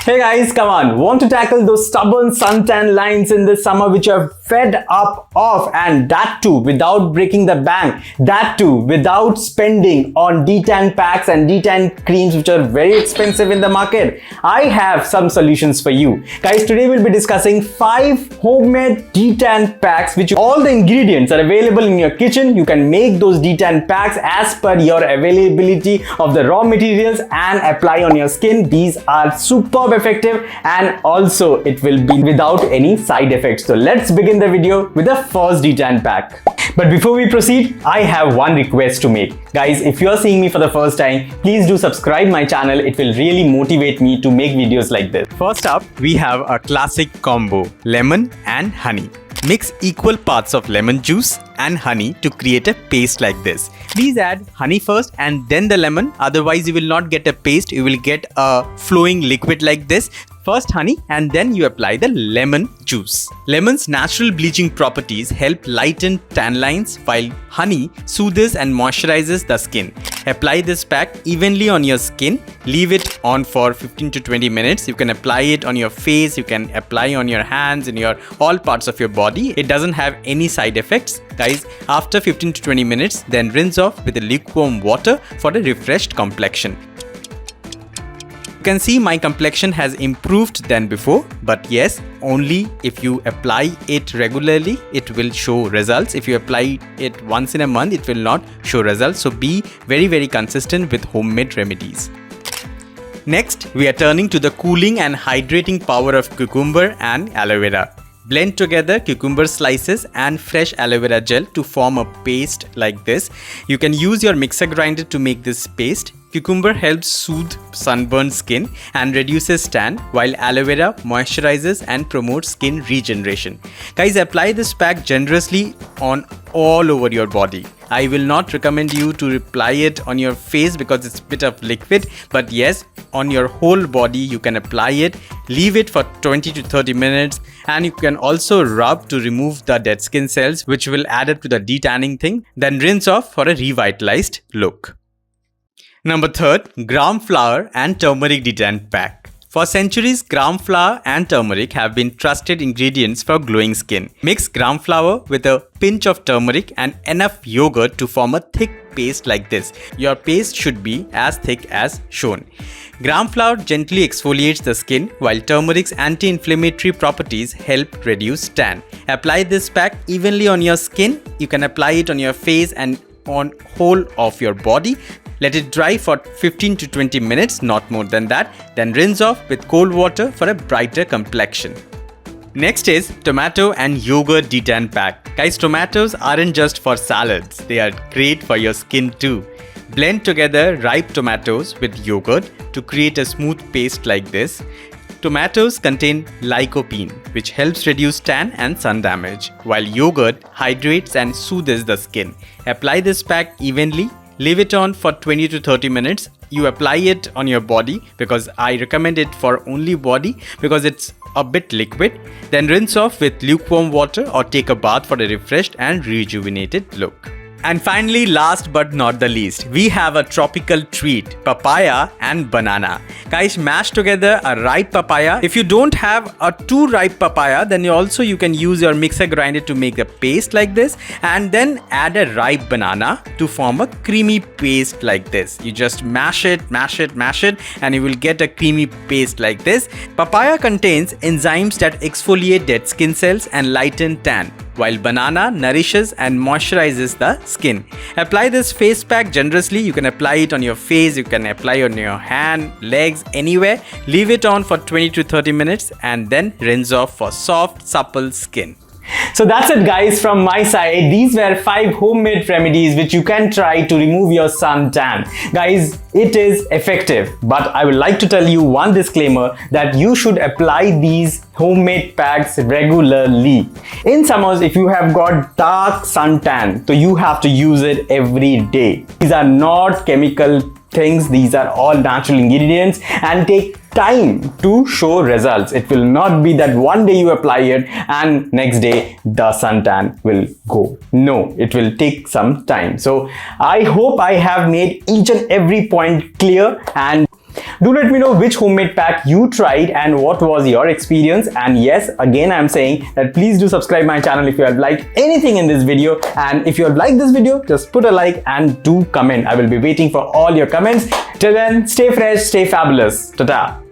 Hey guys, come on. Want to tackle those stubborn suntan lines in this summer which you are fed up of, and that too without breaking the bank, that too without spending on Detan packs and Detan creams which are very expensive in the market? I have some solutions for you. Guys, today we'll be discussing 5 homemade Detan packs which all the ingredients are available in your kitchen. You can make those Detan packs as per your availability of the raw materials and apply on your skin. These are superb effective and also it will be without any side effects. So let's begin the video with the first Detan pack. But before we proceed, I have one request to make. Guys, if you are seeing me for the first time, please do subscribe my channel. It will really motivate me to make videos like this. First up, we have a classic combo, lemon and honey. Mix equal parts of lemon juice and honey to create a paste like this. Please add honey first and then the lemon, otherwise you will not get a paste, you will get a flowing liquid like this. First honey and then you apply the lemon juice. Lemon's natural bleaching properties help lighten tan lines, while honey soothes and moisturizes the skin. Apply this pack evenly on your skin. Leave it on for 15 to 20 minutes. You can apply it on your face, you can apply on your hands, in your all parts of your body. It doesn't have any side effects. Guys, after 15 to 20 minutes, then rinse off with a lukewarm water for a refreshed complexion. You can see my complexion has improved than before, but yes, only if you apply it regularly, it will show results. If you apply it once in a month, it will not show results. So be very consistent with homemade remedies. Next, we are turning to the cooling and hydrating power of cucumber and aloe vera. Blend together cucumber slices and fresh aloe vera gel to form a paste like this. You can use your mixer grinder to make this paste. Cucumber helps soothe sunburned skin and reduces tan, while aloe vera moisturizes and promotes skin regeneration. Guys, apply this pack generously on all over your body. I will not recommend you to apply it on your face because it's a bit of liquid, but yes, on your whole body you can apply it. Leave it for 20 to 30 minutes and you can also rub to remove the dead skin cells which will add up to the detanning thing. Then rinse off for a revitalized look. Number 3, gram flour and turmeric detan pack. For centuries, gram flour and turmeric have been trusted ingredients for glowing skin. Mix gram flour with a pinch of turmeric and enough yogurt to form a thick paste like this. Your paste should be as thick as shown. Gram flour gently exfoliates the skin, while turmeric's anti-inflammatory properties help reduce tan. Apply this pack evenly on your skin. You can apply it on your face and on whole of your body. Let it dry for 15 to 20 minutes, not more than that. Then rinse off with cold water for a brighter complexion. Next is tomato and yogurt detan pack. Guys, tomatoes aren't just for salads, they are great for your skin too. Blend together ripe tomatoes with yogurt to create a smooth paste like this. Tomatoes contain lycopene, which helps reduce tan and sun damage, while yogurt hydrates and soothes the skin. Apply this pack evenly. Leave it on for 20 to 30 minutes. You apply it on your body because I recommend it for only body because it's a bit liquid. Then rinse off with lukewarm water or take a bath for a refreshed and rejuvenated look. And finally, last but not the least, we have a tropical treat, papaya and banana. Guys, mash together a ripe papaya. If you don't have a too ripe papaya, then you can use your mixer grinder to make a paste like this and then add a ripe banana to form a creamy paste like this. You just mash it and you will get a creamy paste like this. Papaya contains enzymes that exfoliate dead skin cells and lighten tan, while banana nourishes and moisturizes the skin. Apply this face pack generously. You can apply it on your face, you can apply on your hand, legs, anywhere. Leave it on for 20 to 30 minutes and then rinse off for soft, supple skin. So that's it guys from my side. These were 5 homemade remedies which you can try to remove your suntan. Guys, it is effective, but I would like to tell you one disclaimer that you should apply these homemade packs regularly. In summers, if you have got dark suntan, so you have to use it every day. These are not chemical things, these are all natural ingredients and take time to show results. It will not be that one day you apply it and next day the suntan will go. No, it will take some time. So I hope I have made each and every point clear, and Do let me know which homemade pack you tried and what was your experience. And yes, again I'm saying that please do subscribe my channel if you have liked anything in this video, and if you have liked this video, just put a like and do comment. I will be waiting for all your comments. Till then, stay fresh, stay fabulous. Ta-ta.